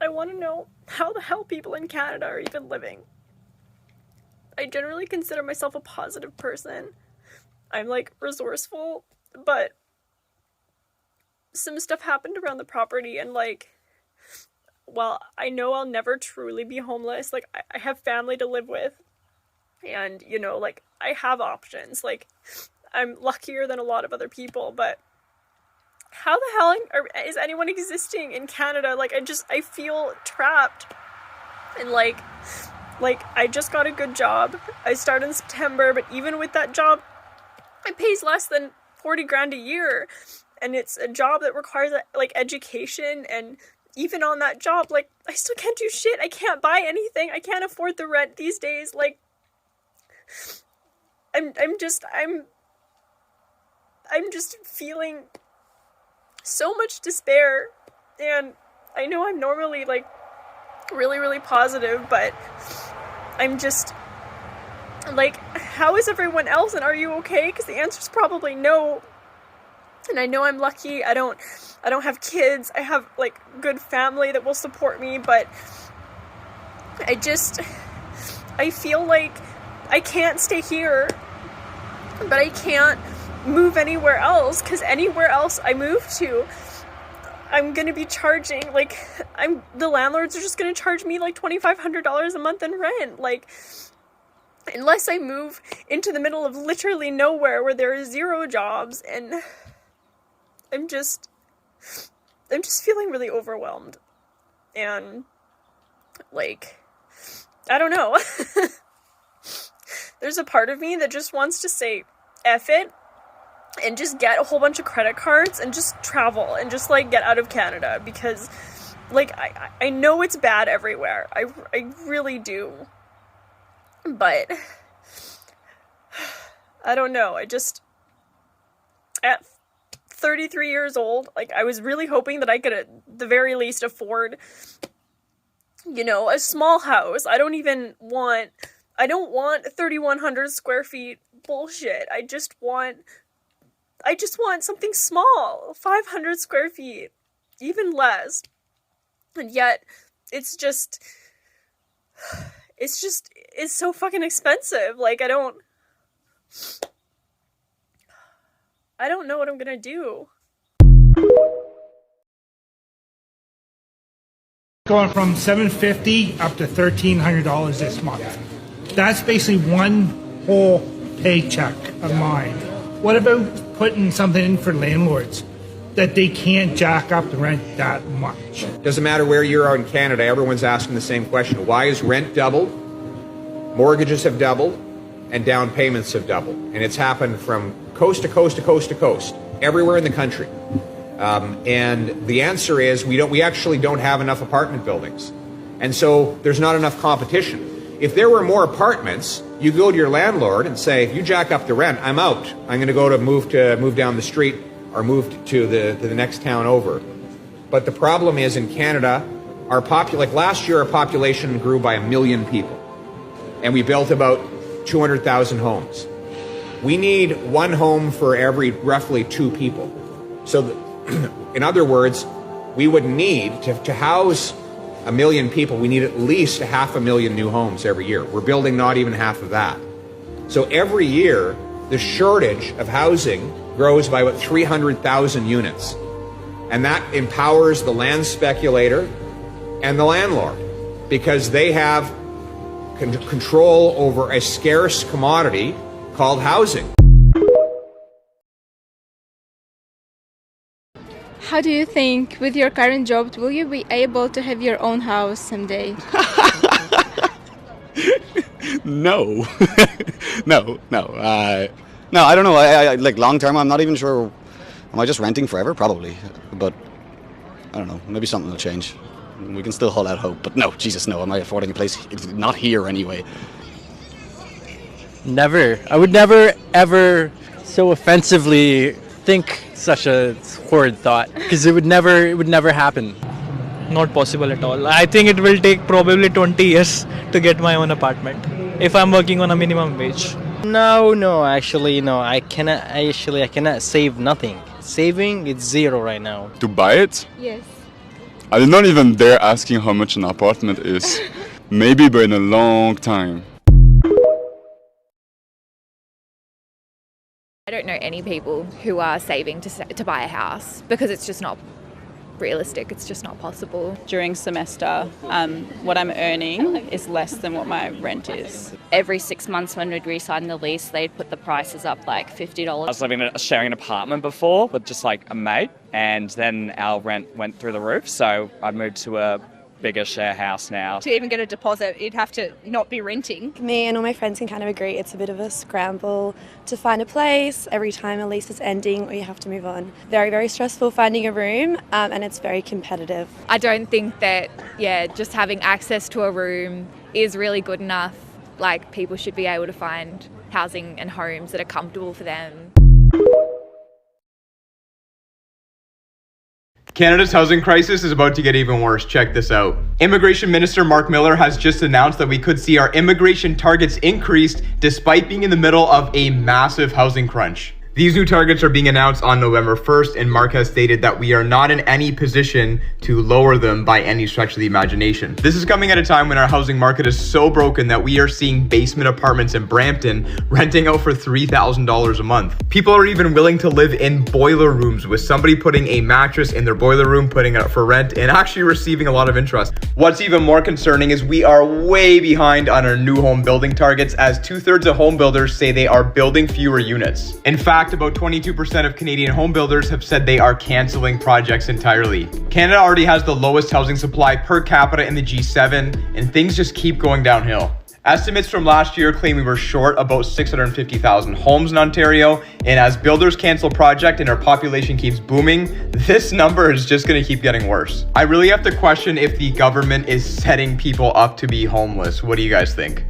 I want to know how the hell people in Canada are even living. I generally consider myself a positive person. I'm like resourceful, but some stuff happened around the property, and like, well, I know I'll never truly be homeless. Like, I have family to live with, and you know, like, I have options. Like, I'm luckier than a lot of other people, but how the hell is anyone existing in Canada? Like, I feel trapped. And like I just got a good job. I started in September, but even with that job, it pays less than 40 grand a year. And it's a job that requires like education, and even on that job, like, I still can't do shit. I can't buy anything. I can't afford the rent these days. Like, I'm just feeling so much despair. And I know I'm normally like really, really positive, but I'm just like, how is everyone else, and are you okay? Because the answer's probably no. And I know I'm lucky. I don't have kids. I have like good family that will support me, but I feel like I can't stay here, but I can't move anywhere else, because anywhere else I move to, I'm gonna be charging, like, the landlords are just gonna charge me like $2,500 a month in rent. Like, unless I move into the middle of literally nowhere where there are zero jobs. And I'm just feeling really overwhelmed. And like, I don't know. There's a part of me that just wants to say F it and just get a whole bunch of credit cards and just travel and just like get out of Canada, because like I know it's bad everywhere. I really do. But I don't know. At 33 years old, like, I was really hoping that I could at the very least afford, you know, a small house. I don't want 3,100 square feet bullshit. I just want something small, 500 square feet, even less. And yet, it's so fucking expensive. Like, I don't know what I'm gonna do. Going from $750 up to $1,300 this month. That's basically one whole paycheck of mine. What about putting something in for landlords that they can't jack up the rent that much? Doesn't matter where you are in Canada, everyone's asking the same question. Why is rent doubled? Mortgages have doubled, and down payments have doubled. And it's happened from coast to coast to coast to coast, everywhere in the country. And the answer is we actually don't have enough apartment buildings. And so there's not enough competition. If there were more apartments, you go to your landlord and say, if you jack up the rent, I'm out. I'm going to move down the street or move to the next town over. But the problem is, in Canada, like last year, our population grew by 1 million people. And we built about 200,000 homes. We need one home for every roughly 2 people. So, in other words, we would need to house 1 million people. We need at least 500,000 new homes every year. We're building not even half of that. So every year, the shortage of housing grows by about 300,000 units. And that empowers the land speculator and the landlord, because they have control over a scarce commodity called housing. How do you think, with your current job, will you be able to have your own house someday? No. No. No, I don't know. I like long term, I'm not even sure. Am I just renting forever? Probably. But I don't know. Maybe something will change. We can still hold out hope. But no, Jesus, no. Am I affording a place? It's not here anyway. Never. I would never, ever so offensively think such a horrid thought, because it would never happen. Not possible at all. I think it will take probably 20 years to get my own apartment if I'm working on a minimum wage. No, actually, no. I cannot save nothing. Saving, it's zero right now. To buy it? Yes. I'm not even dare asking how much an apartment is. Maybe, but in a long time. I don't know any people who are saving to buy a house because it's just not realistic. It's just not possible. During semester, what I'm earning is less than what my rent is. Every 6 months when we'd re-sign the lease, they'd put the prices up like $50. I was living in sharing an apartment before with just like a mate, and then our rent went through the roof, so I moved to a bigger share house now. To even get a deposit, you'd have to not be renting. Me and all my friends can kind of agree it's a bit of a scramble to find a place every time a lease is ending or you have to move on. Very, very stressful finding a room, and it's very competitive. I don't think that, just having access to a room is really good enough. Like, people should be able to find housing and homes that are comfortable for them. Canada's housing crisis is about to get even worse. Check this out. Immigration Minister Mark Miller has just announced that we could see our immigration targets increased despite being in the middle of a massive housing crunch. These new targets are being announced on November 1st, and Mark has stated that we are not in any position to lower them by any stretch of the imagination. This is coming at a time when our housing market is so broken that we are seeing basement apartments in Brampton renting out for $3,000 a month. People are even willing to live in boiler rooms, with somebody putting a mattress in their boiler room, putting it up for rent, and actually receiving a lot of interest. What's even more concerning is we are way behind on our new home building targets, as 2/3 of home builders say they are building fewer units. In fact, about 22% of Canadian home builders have said they are canceling projects entirely. Canada already has the lowest housing supply per capita in the G7, and things just keep going downhill. Estimates from last year claim we were short about 650,000 homes in Ontario, and as builders cancel projects and our population keeps booming, this number is just going to keep getting worse. I really have to question if the government is setting people up to be homeless. What do you guys think?